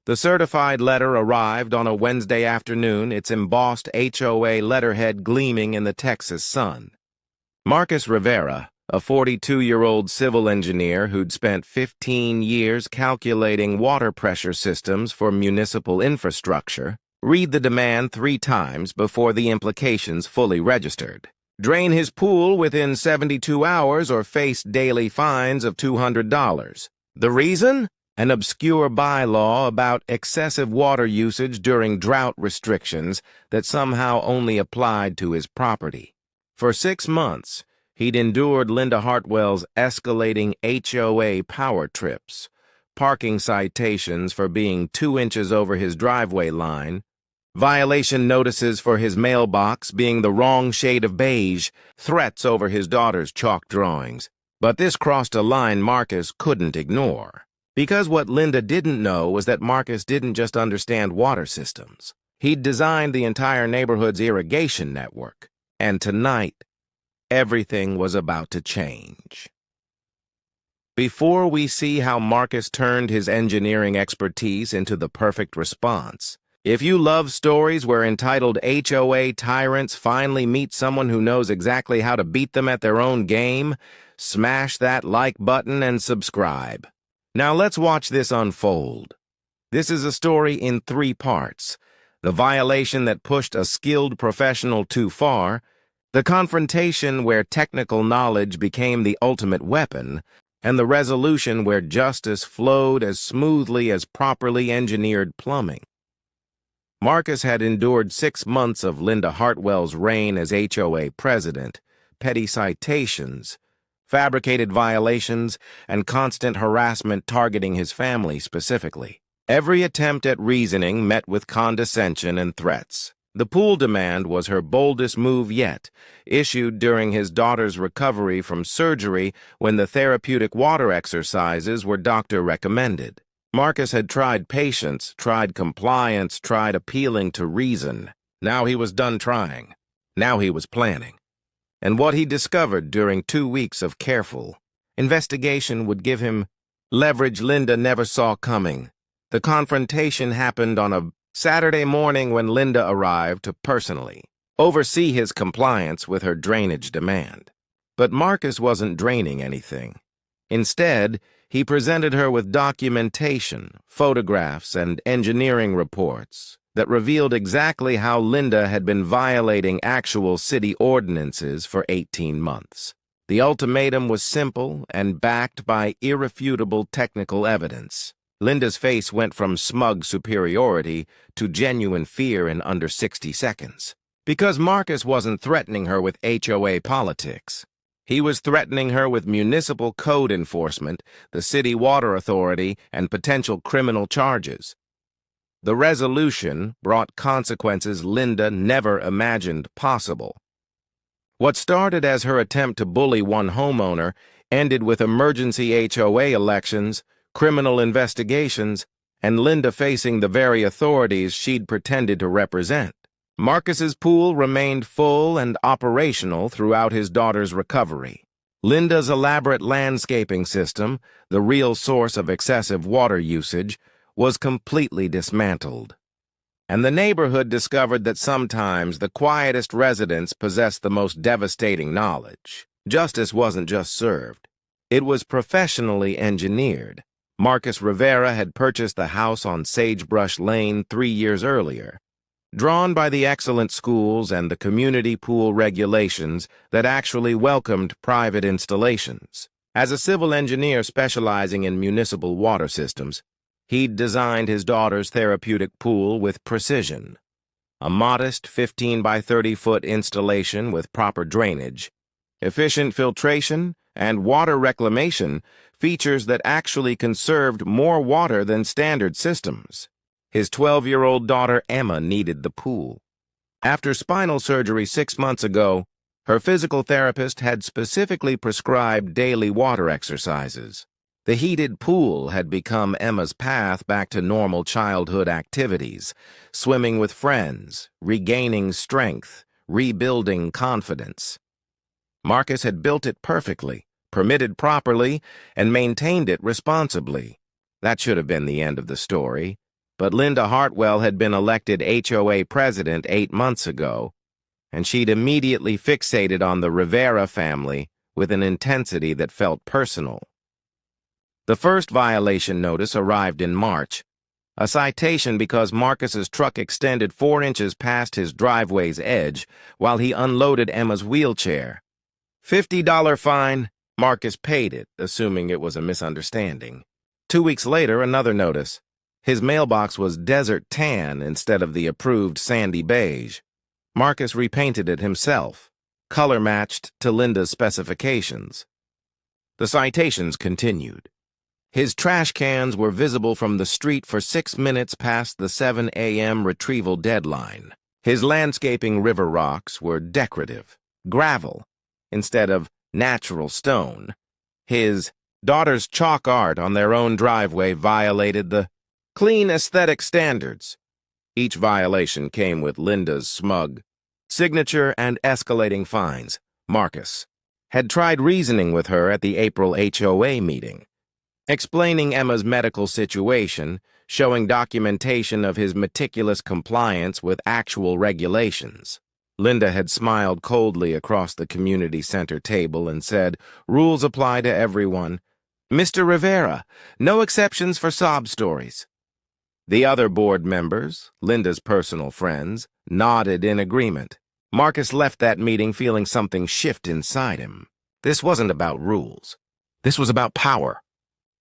The certified letter arrived on a Wednesday afternoon, its embossed HOA letterhead gleaming in the Texas sun. Marcus Rivera, a 42-year-old civil engineer who'd spent 15 years calculating water pressure systems for municipal infrastructure, read the demand 3 times before the implications fully registered. Drain his pool within 72 hours or face daily fines of $200. The reason? An obscure bylaw about excessive water usage during drought restrictions that somehow only applied to his property. For 6 months, he'd endured Linda Hartwell's escalating HOA power trips, parking citations for being 2 inches over his driveway line, violation notices for his mailbox being the wrong shade of beige, threats over his daughter's chalk drawings. But this crossed a line Marcus couldn't ignore. Because what Linda didn't know was that Marcus didn't just understand water systems. He'd designed the entire neighborhood's irrigation network. And tonight, everything was about to change. Before we see how Marcus turned his engineering expertise into the perfect response, if you love stories where entitled HOA tyrants finally meet someone who knows exactly how to beat them at their own game, smash that like button and subscribe. Now let's watch this unfold. This is a story in 3 parts: the violation that pushed a skilled professional too far, the confrontation where technical knowledge became the ultimate weapon, and the resolution where justice flowed as smoothly as properly engineered plumbing. Marcus had endured 6 months of Linda Hartwell's reign as HOA president, petty citations, fabricated violations, and constant harassment targeting his family specifically. Every attempt at reasoning met with condescension and threats. The pool demand was her boldest move yet, issued during his daughter's recovery from surgery when the therapeutic water exercises were doctor-recommended. Marcus had tried patience, tried compliance, tried appealing to reason. Now he was done trying. Now he was planning. And what he discovered during 2 weeks of careful investigation would give him leverage Linda never saw coming. The confrontation happened on a Saturday morning when Linda arrived to personally oversee his compliance with her drainage demand. But Marcus wasn't draining anything. Instead, he presented her with documentation, photographs, and engineering reports that revealed exactly how Linda had been violating actual city ordinances for 18 months. The ultimatum was simple and backed by irrefutable technical evidence. Linda's face went from smug superiority to genuine fear in under 60 seconds. Because Marcus wasn't threatening her with HOA politics. He was threatening her with municipal code enforcement, the city water authority, and potential criminal charges. The resolution brought consequences Linda never imagined possible. What started as her attempt to bully one homeowner ended with emergency HOA elections, criminal investigations, and Linda facing the very authorities she'd pretended to represent. Marcus's pool remained full and operational throughout his daughter's recovery. Linda's elaborate landscaping system, the real source of excessive water usage, was completely dismantled. And the neighborhood discovered that sometimes the quietest residents possessed the most devastating knowledge. Justice wasn't just served. It was professionally engineered. Marcus Rivera had purchased the house on Sagebrush Lane 3 years earlier, drawn by the excellent schools and the community pool regulations that actually welcomed private installations. As a civil engineer specializing in municipal water systems, he'd designed his daughter's therapeutic pool with precision. A modest 15 by 30-foot installation with proper drainage, efficient filtration, and water reclamation, features that actually conserved more water than standard systems. His 12-year-old daughter Emma needed the pool. After spinal surgery 6 months ago, her physical therapist had specifically prescribed daily water exercises. The heated pool had become Emma's path back to normal childhood activities, swimming with friends, regaining strength, rebuilding confidence. Marcus had built it perfectly, permitted properly, and maintained it responsibly. That should have been the end of the story. But Linda Hartwell had been elected HOA president 8 months ago, and she'd immediately fixated on the Rivera family with an intensity that felt personal. The first violation notice arrived in March, a citation because Marcus's truck extended 4 inches past his driveway's edge while he unloaded Emma's wheelchair. $50 fine. Marcus paid it, assuming it was a misunderstanding. 2 weeks later, another notice. His mailbox was desert tan instead of the approved sandy beige. Marcus repainted it himself, color-matched to Linda's specifications. The citations continued. His trash cans were visible from the street for 6 minutes past the 7 a.m. retrieval deadline. His landscaping river rocks were decorative, gravel, instead of natural stone. His daughter's chalk art on their own driveway violated the clean aesthetic standards. Each violation came with Linda's smug signature and escalating fines. Marcus had tried reasoning with her at the April HOA meeting, explaining Emma's medical situation, showing documentation of his meticulous compliance with actual regulations. Linda had smiled coldly across the community center table and said, "Rules apply to everyone. Mr. Rivera, no exceptions for sob stories." The other board members, Linda's personal friends, nodded in agreement. Marcus left that meeting feeling something shift inside him. This wasn't about rules. This was about power.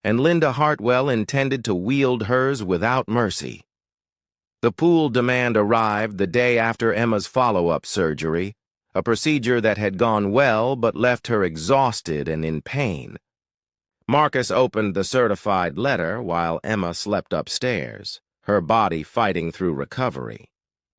And Linda Hartwell intended to wield hers without mercy. The pool demand arrived the day after Emma's follow-up surgery, a procedure that had gone well but left her exhausted and in pain. Marcus opened the certified letter while Emma slept upstairs, her body fighting through recovery.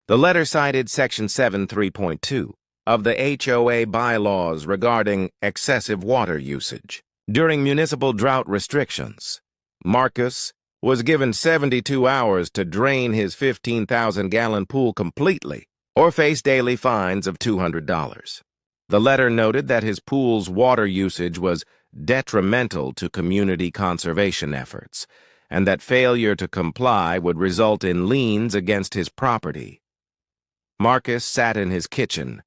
The letter cited Section 7.3.2 of the HOA bylaws regarding excessive water usage. During municipal drought restrictions, Marcus was given 72 hours to drain his 15,000-gallon pool completely or face daily fines of $200. The letter noted that his pool's water usage was detrimental to community conservation efforts, and that failure to comply would result in liens against his property. Marcus sat in his kitchen,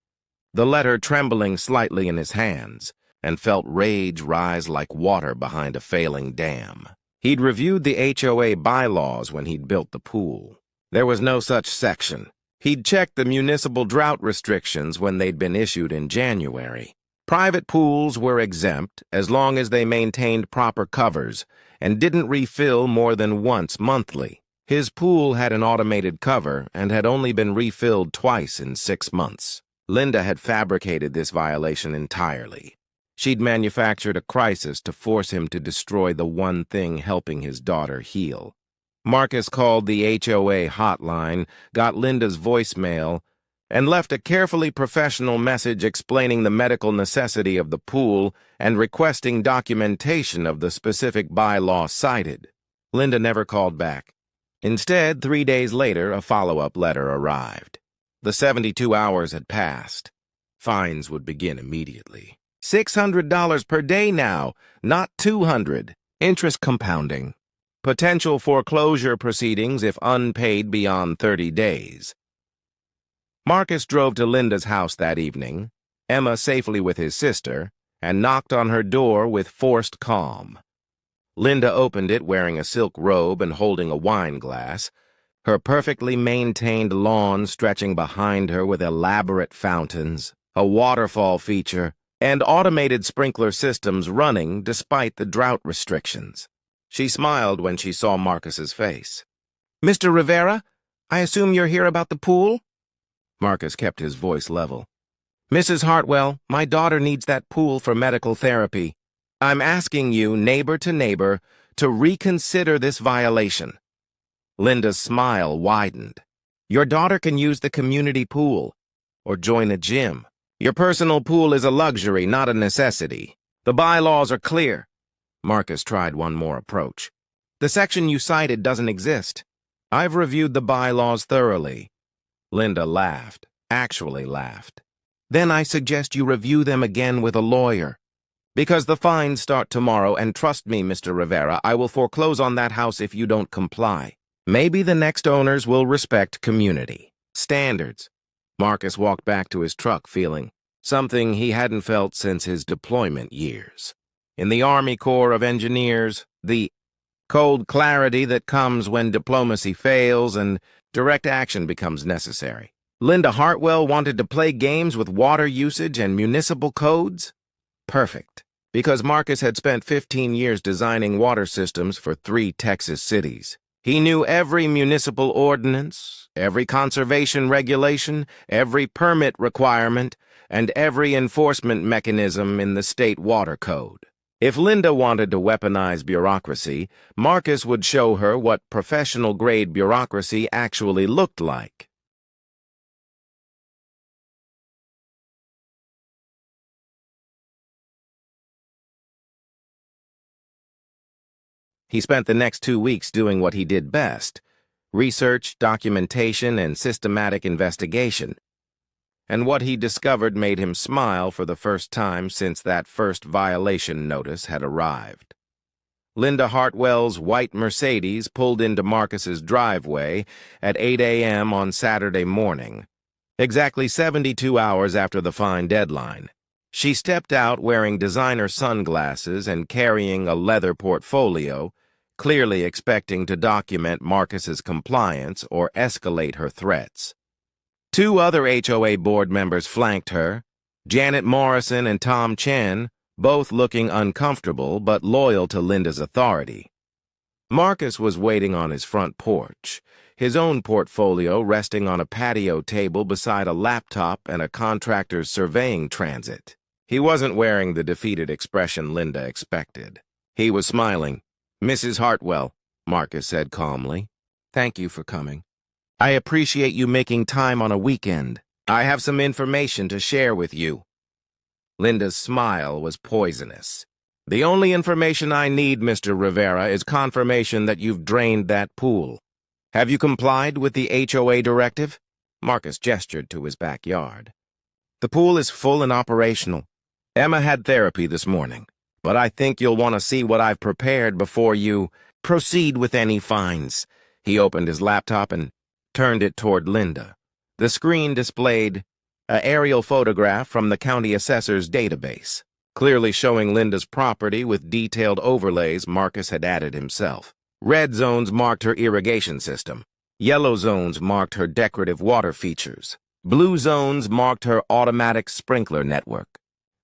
the letter trembling slightly in his hands, and felt rage rise like water behind a failing dam. He'd reviewed the HOA bylaws when he'd built the pool. There was no such section. He'd checked the municipal drought restrictions when they'd been issued in January. Private pools were exempt as long as they maintained proper covers and didn't refill more than once monthly. His pool had an automated cover and had only been refilled twice in 6 months. Linda had fabricated this violation entirely. She'd manufactured a crisis to force him to destroy the one thing helping his daughter heal. Marcus called the HOA hotline, got Linda's voicemail, and left a carefully professional message explaining the medical necessity of the pool and requesting documentation of the specific bylaw cited. Linda never called back. Instead, 3 days later, a follow-up letter arrived. The 72 hours had passed. Fines would begin immediately. $600 per day now, not $200. Interest compounding. Potential foreclosure proceedings if unpaid beyond 30 days. Marcus drove to Linda's house that evening, Emma safely with his sister, and knocked on her door with forced calm. Linda opened it wearing a silk robe and holding a wine glass, her perfectly maintained lawn stretching behind her with elaborate fountains, a waterfall feature, and automated sprinkler systems running despite the drought restrictions. She smiled when she saw Marcus's face. "Mr. Rivera, I assume you're here about the pool?" Marcus kept his voice level. "Mrs. Hartwell, my daughter needs that pool for medical therapy. I'm asking you, neighbor to neighbor, to reconsider this violation." Linda's smile widened. "Your daughter can use the community pool or join a gym. Your personal pool is a luxury, not a necessity. The bylaws are clear." Marcus tried one more approach. "The section you cited doesn't exist. I've reviewed the bylaws thoroughly." Linda laughed, actually laughed. "Then I suggest you review them again with a lawyer. Because the fines start tomorrow, and trust me, Mr. Rivera, I will foreclose on that house if you don't comply." Maybe the next owners will respect community standards. Marcus walked back to his truck feeling something he hadn't felt since his deployment years. In the Army Corps of Engineers, the cold clarity that comes when diplomacy fails and direct action becomes necessary. Linda Hartwell wanted to play games with water usage and municipal codes? Perfect, because Marcus had spent 15 years designing water systems for 3 Texas cities. He knew every municipal ordinance, every conservation regulation, every permit requirement, and every enforcement mechanism in the state water code. If Linda wanted to weaponize bureaucracy, Marcus would show her what professional-grade bureaucracy actually looked like. He spent the next 2 weeks doing what he did best: research, documentation, and systematic investigation. And what he discovered made him smile for the first time since that first violation notice had arrived. Linda Hartwell's white Mercedes pulled into Marcus's driveway at 8 a.m. on Saturday morning, exactly 72 hours after the fine deadline. She stepped out wearing designer sunglasses and carrying a leather portfolio, clearly expecting to document Marcus's compliance or escalate her threats. 2 other HOA board members flanked her, Janet Morrison and Tom Chen, both looking uncomfortable but loyal to Linda's authority. Marcus was waiting on his front porch, his own portfolio resting on a patio table beside a laptop and a contractor's surveying transit. He wasn't wearing the defeated expression Linda expected. He was smiling. "Mrs. Hartwell," Marcus said calmly, "thank you for coming. I appreciate you making time on a weekend. I have some information to share with you." Linda's smile was poisonous. "The only information I need, Mr. Rivera, is confirmation that you've drained that pool. Have you complied with the HOA directive?" Marcus gestured to his backyard. "The pool is full and operational. Emma had therapy this morning, but I think you'll want to see what I've prepared before you proceed with any fines." He opened his laptop and turned it toward Linda. The screen displayed an aerial photograph from the county assessor's database, clearly showing Linda's property with detailed overlays Marcus had added himself. Red zones marked her irrigation system. Yellow zones marked her decorative water features. Blue zones marked her automatic sprinkler network.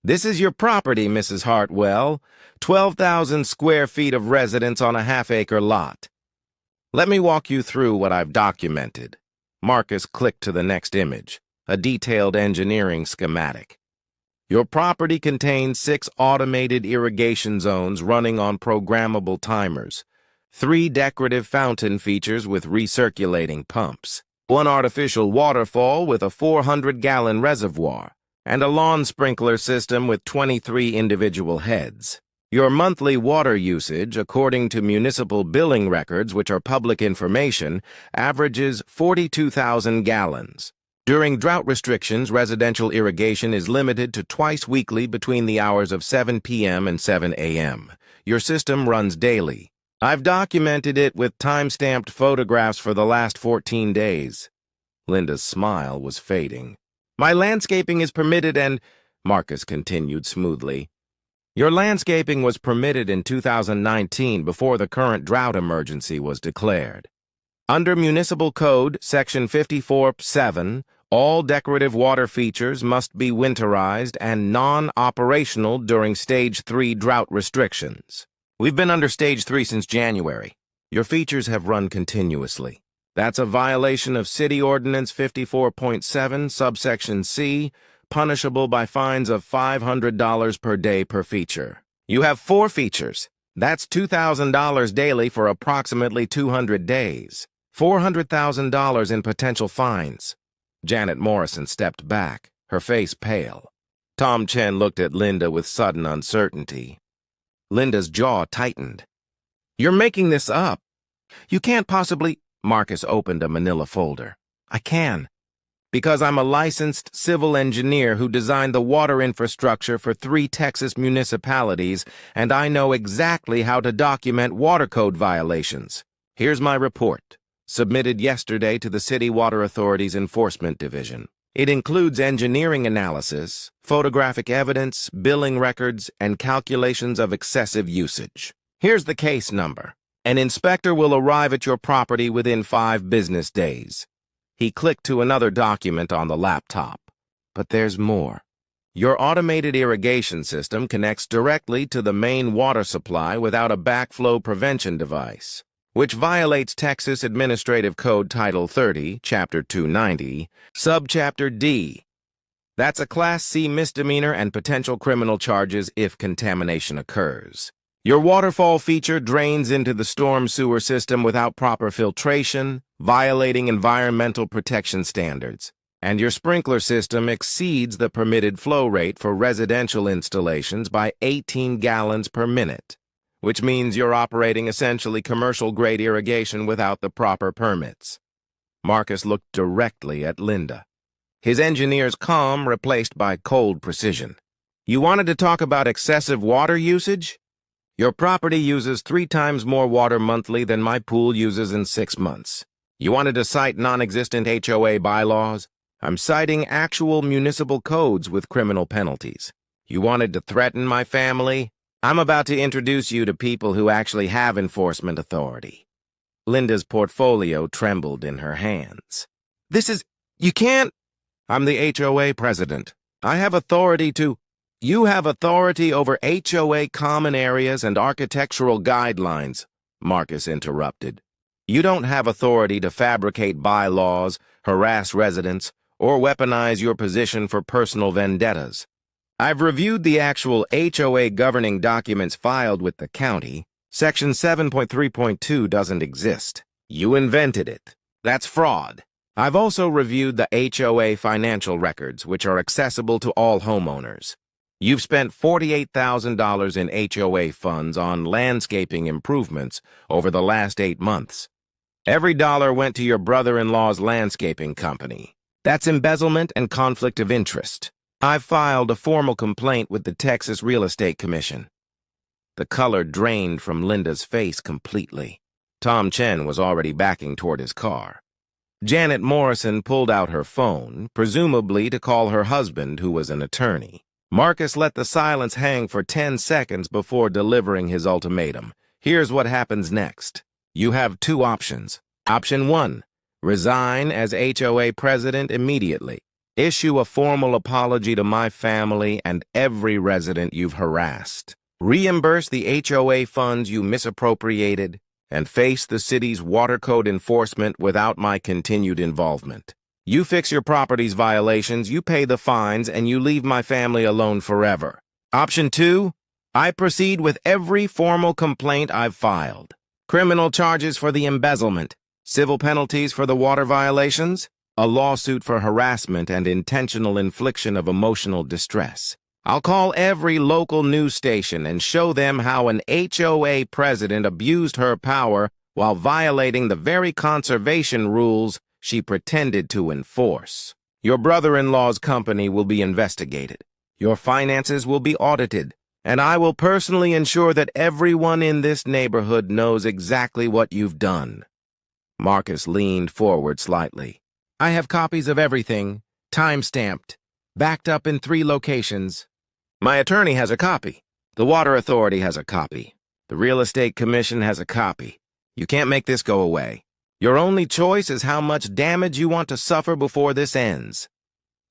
"This is your property, Mrs. Hartwell. 12,000 square feet of residence on a half-acre lot. Let me walk you through what I've documented." Marcus clicked to the next image, a detailed engineering schematic. "Your property contains 6 automated irrigation zones running on programmable timers, 3 decorative fountain features with recirculating pumps, 1 artificial waterfall with a 400-gallon reservoir, and a lawn sprinkler system with 23 individual heads. Your monthly water usage, according to municipal billing records, which are public information, averages 42,000 gallons. During drought restrictions, residential irrigation is limited to twice weekly between the hours of 7 p.m. and 7 a.m. Your system runs daily. I've documented it with time-stamped photographs for the last 14 days. Linda's smile was fading. "My landscaping is permitted and," Marcus continued smoothly, "your landscaping was permitted in 2019 before the current drought emergency was declared. Under Municipal Code, Section 54(7), all decorative water features must be winterized and non-operational during Stage 3 drought restrictions. We've been under Stage 3 since January. Your features have run continuously. That's a violation of City Ordinance 54.7, subsection C, punishable by fines of $500 per day per feature. You have 4 features. That's $2,000 daily for approximately 200 days. $400,000 in potential fines." Janet Morrison stepped back, her face pale. Tom Chen looked at Linda with sudden uncertainty. Linda's jaw tightened. "You're making this up. You can't possibly—" Marcus opened a manila folder. "I can. Because I'm a licensed civil engineer who designed the water infrastructure for 3 Texas municipalities, and I know exactly how to document water code violations. Here's my report. submitted yesterday to the City Water Authority's Enforcement Division. It includes engineering analysis, photographic evidence, billing records, and calculations of excessive usage. Here's the case number. An inspector will arrive at your property within 5 business days. He clicked to another document on the laptop. But there's more. Your automated irrigation system connects directly to the main water supply without a backflow prevention device, which violates Texas Administrative Code Title 30, Chapter 290, Subchapter D. That's a Class C misdemeanor and potential criminal charges if contamination occurs. Your waterfall feature drains into the storm sewer system without proper filtration, violating environmental protection standards. And your sprinkler system exceeds the permitted flow rate for residential installations by 18 gallons per minute, which means you're operating essentially commercial-grade irrigation without the proper permits. Marcus looked directly at Linda, his engineer's calm replaced by cold precision. You wanted to talk about excessive water usage? Your property uses 3 times more water monthly than my pool uses in 6 months. You wanted to cite non-existent HOA bylaws? I'm citing actual municipal codes with criminal penalties. You wanted to threaten my family? I'm about to introduce you to people who actually have enforcement authority. Linda's portfolio trembled in her hands. You can't. I'm the HOA president. I have authority to. You have authority over HOA common areas and architectural guidelines, Marcus interrupted. You don't have authority to fabricate bylaws, harass residents, or weaponize your position for personal vendettas. I've reviewed the actual HOA governing documents filed with the county. Section 7.3.2 doesn't exist. You invented it. That's fraud. I've also reviewed the HOA financial records, which are accessible to all homeowners. You've spent $48,000 in HOA funds on landscaping improvements over the last 8 months. Every dollar went to your brother-in-law's landscaping company. That's embezzlement and conflict of interest. I've filed a formal complaint with the Texas Real Estate Commission. The color drained from Linda's face completely. Tom Chen was already backing toward his car. Janet Morrison pulled out her phone, presumably to call her husband, who was an attorney. Marcus let the silence hang for 10 seconds before delivering his ultimatum. Here's what happens next. You have 2 options. Option 1. Resign as HOA president immediately. Issue a formal apology to my family and every resident you've harassed. Reimburse the HOA funds you misappropriated and face the city's water code enforcement without my continued involvement. You fix your property's violations, you pay the fines, and you leave my family alone forever. Option 2. I proceed with every formal complaint I've filed. Criminal charges for the embezzlement. Civil penalties for the water violations, a lawsuit for harassment and intentional infliction of emotional distress. I'll call every local news station and show them how an HOA president abused her power while violating the very conservation rules she pretended to enforce. Your brother-in-law's company will be investigated. Your finances will be audited, and I will personally ensure that everyone in this neighborhood knows exactly what you've done. Marcus leaned forward slightly. I have copies of everything, time-stamped, backed up in 3 locations. My attorney has a copy. The Water Authority has a copy. The Real Estate Commission has a copy. You can't make this go away. Your only choice is how much damage you want to suffer before this ends.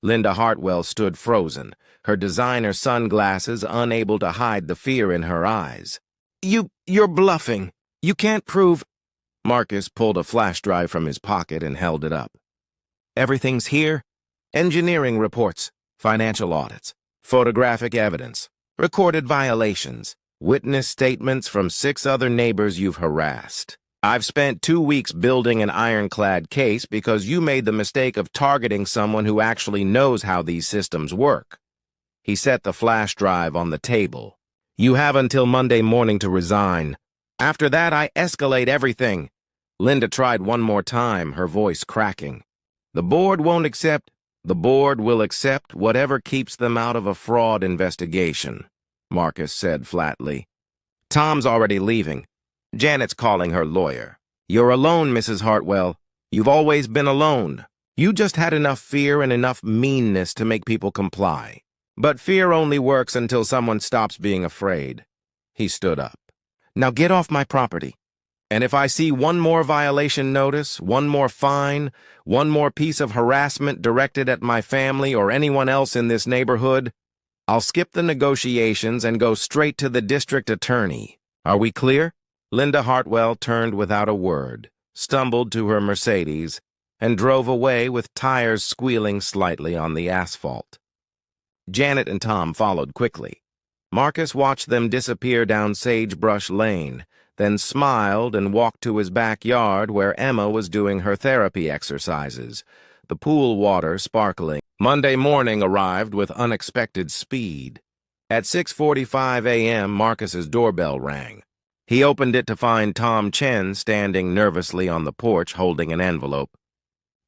Linda Hartwell stood frozen, her designer sunglasses unable to hide the fear in her eyes. You're bluffing. You can't prove... Marcus pulled a flash drive from his pocket and held it up. Everything's here. Engineering reports, financial audits, photographic evidence, recorded violations, witness statements from 6 other neighbors you've harassed. I've spent 2 weeks building an ironclad case because you made the mistake of targeting someone who actually knows how these systems work. He set the flash drive on the table. You have until Monday morning to resign. After that, I escalate everything. Linda tried one more time, her voice cracking. The board won't accept. The board will accept whatever keeps them out of a fraud investigation, Marcus said flatly. Tom's already leaving. Janet's calling her lawyer. You're alone, Mrs. Hartwell. You've always been alone. You just had enough fear and enough meanness to make people comply. But fear only works until someone stops being afraid. He stood up. Now get off my property. And if I see one more violation notice, one more fine, one more piece of harassment directed at my family or anyone else in this neighborhood, I'll skip the negotiations and go straight to the district attorney. Are we clear? Linda Hartwell turned without a word, stumbled to her Mercedes, and drove away with tires squealing slightly on the asphalt. Janet and Tom followed quickly. Marcus watched them disappear down Sagebrush Lane, then smiled and walked to his backyard where Emma was doing her therapy exercises, the pool water sparkling. Monday morning arrived with unexpected speed. At 6:45 a.m., Marcus's doorbell rang. He opened it to find Tom Chen standing nervously on the porch holding an envelope.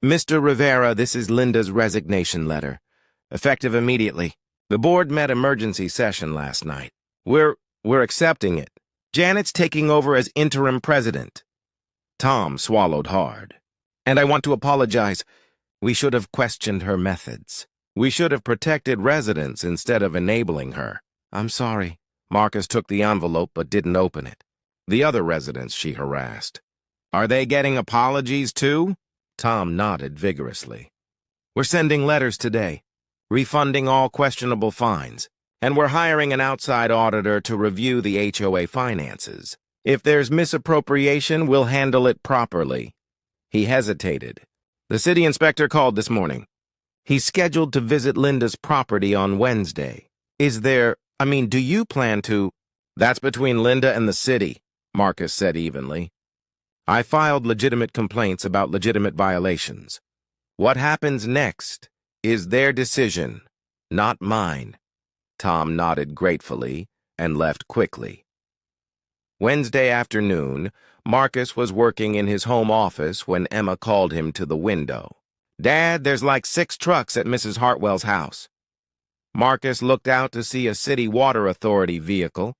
Mr. Rivera, this is Linda's resignation letter. Effective immediately. The board met emergency session last night. We're accepting it. Janet's taking over as interim president. Tom swallowed hard. And I want to apologize. We should have questioned her methods. We should have protected residents instead of enabling her. I'm sorry. Marcus took the envelope but didn't open it. The other residents she harassed. Are they getting apologies too? Tom nodded vigorously. We're sending letters today, refunding all questionable fines, and we're hiring an outside auditor to review the HOA finances. If there's misappropriation, we'll handle it properly. He hesitated. The city inspector called this morning. He's scheduled to visit Linda's property on Wednesday. Do you plan to? That's between Linda and the city, Marcus said evenly. I filed legitimate complaints about legitimate violations. What happens next is their decision, not mine. Tom nodded gratefully and left quickly. Wednesday afternoon, Marcus was working in his home office when Emma called him to the window. Dad, there's like 6 trucks at Mrs. Hartwell's house. Marcus looked out to see a city water authority vehicle,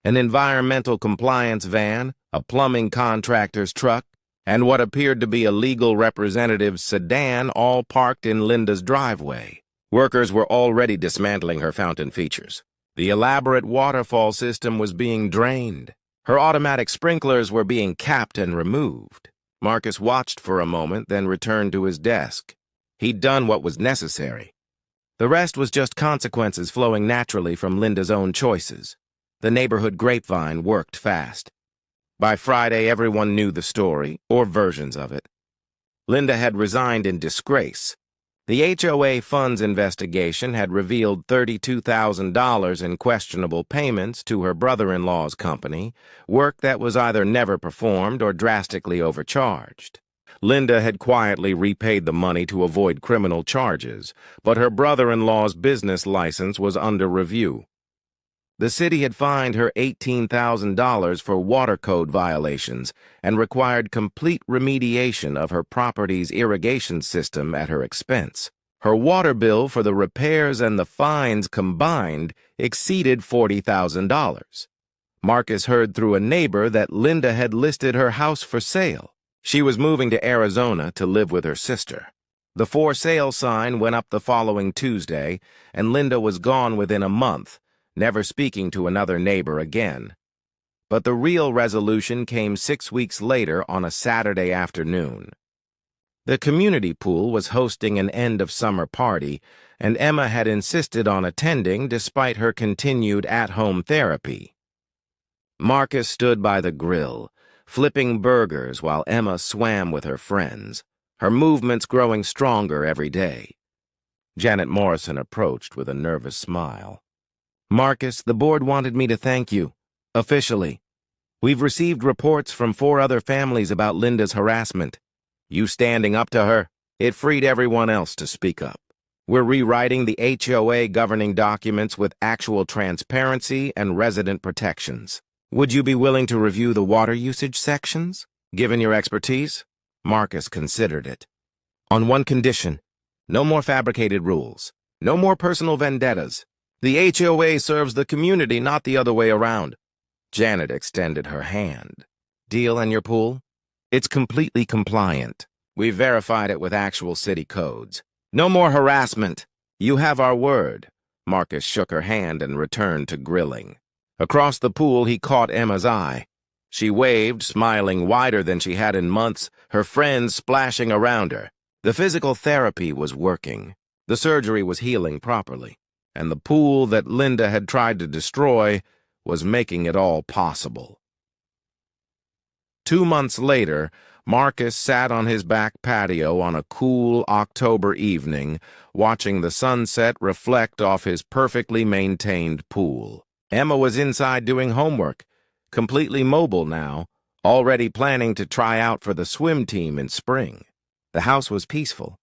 an environmental compliance van, a plumbing contractor's truck, and what appeared to be a legal representative's sedan all parked in Linda's driveway. Workers were already dismantling her fountain features. The elaborate waterfall system was being drained. Her automatic sprinklers were being capped and removed. Marcus watched for a moment, then returned to his desk. He'd done what was necessary. The rest was just consequences flowing naturally from Linda's own choices. The neighborhood grapevine worked fast. By Friday, everyone knew the story, or versions of it. Linda had resigned in disgrace. The HOA funds investigation had revealed $32,000 in questionable payments to her brother-in-law's company, work that was either never performed or drastically overcharged. Linda had quietly repaid the money to avoid criminal charges, but her brother-in-law's business license was under review. The city had fined her $18,000 for water code violations and required complete remediation of her property's irrigation system at her expense. Her water bill for the repairs and the fines combined exceeded $40,000. Marcus heard through a neighbor that Linda had listed her house for sale. She was moving to Arizona to live with her sister. The for sale sign went up the following Tuesday, and Linda was gone within a month, never speaking to another neighbor again. But the real resolution came 6 weeks later on a Saturday afternoon. The community pool was hosting an end-of-summer party, and Emma had insisted on attending despite her continued at-home therapy. Marcus stood by the grill, flipping burgers while Emma swam with her friends, her movements growing stronger every day. Janet Morrison approached with a nervous smile. Marcus, the board wanted me to thank you, officially. We've received reports from 4 other families about Linda's harassment. You standing up to her, it freed everyone else to speak up. We're rewriting the HOA governing documents with actual transparency and resident protections. Would you be willing to review the water usage sections, given your expertise? Marcus considered it. On one condition, no more fabricated rules, no more personal vendettas. The HOA serves the community, not the other way around. Janet extended her hand. Deal in your pool? It's completely compliant. We've verified it with actual city codes. No more harassment. You have our word. Marcus shook her hand and returned to grilling. Across the pool, he caught Emma's eye. She waved, smiling wider than she had in months, her friends splashing around her. The physical therapy was working. The surgery was healing properly. And the pool that Linda had tried to destroy was making it all possible. 2 months later, Marcus sat on his back patio on a cool October evening, watching the sunset reflect off his perfectly maintained pool. Emma was inside doing homework, completely mobile now, already planning to try out for the swim team in spring. The house was peaceful.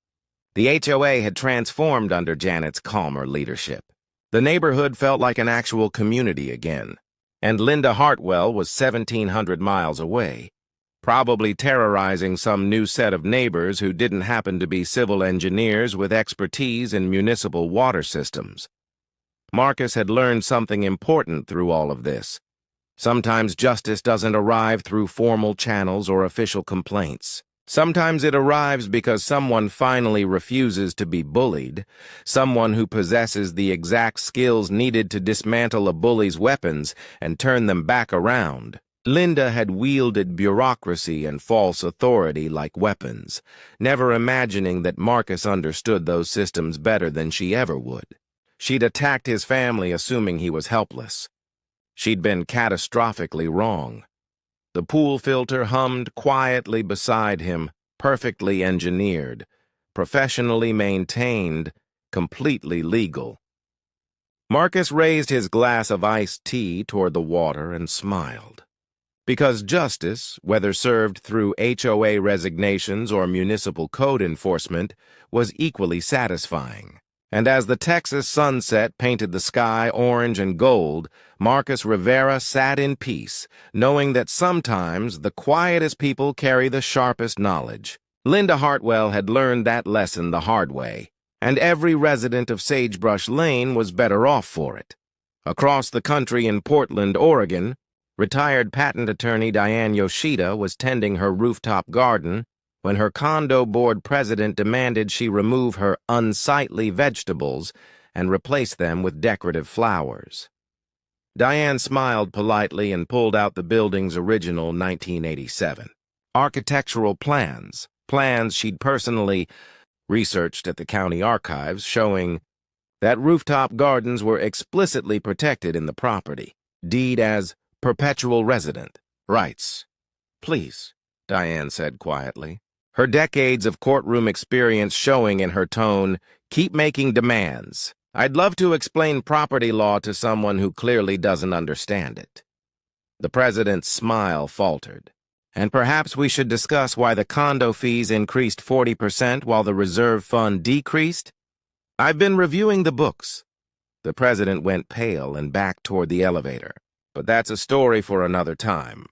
The HOA had transformed under Janet's calmer leadership. The neighborhood felt like an actual community again, and Linda Hartwell was 1,700 miles away, probably terrorizing some new set of neighbors who didn't happen to be civil engineers with expertise in municipal water systems. Marcus had learned something important through all of this. Sometimes justice doesn't arrive through formal channels or official complaints. Sometimes it arrives because someone finally refuses to be bullied, someone who possesses the exact skills needed to dismantle a bully's weapons and turn them back around. Linda had wielded bureaucracy and false authority like weapons, never imagining that Marcus understood those systems better than she ever would. She'd attacked his family assuming he was helpless. She'd been catastrophically wrong. The pool filter hummed quietly beside him, perfectly engineered, professionally maintained, completely legal. Marcus raised his glass of iced tea toward the water and smiled. Because justice, whether served through HOA resignations or municipal code enforcement, was equally satisfying. And as the Texas sunset painted the sky orange and gold, Marcus Rivera sat in peace, knowing that sometimes the quietest people carry the sharpest knowledge. Linda Hartwell had learned that lesson the hard way, and every resident of Sagebrush Lane was better off for it. Across the country in Portland, Oregon, retired patent attorney Diane Yoshida was tending her rooftop garden when her condo board president demanded she remove her unsightly vegetables and replace them with decorative flowers. Diane smiled politely and pulled out the building's original 1987 architectural plans she'd personally researched at the county archives, showing that rooftop gardens were explicitly protected in the property deed as perpetual resident rights. "Please," Diane said quietly, her decades of courtroom experience showing in her tone. "Keep making demands. I'd love to explain property law to someone who clearly doesn't understand it." The president's smile faltered. "And perhaps we should discuss why the condo fees increased 40% while the reserve fund decreased?" "I've been reviewing the books." The president went pale and backed toward the elevator. "But that's a story for another time."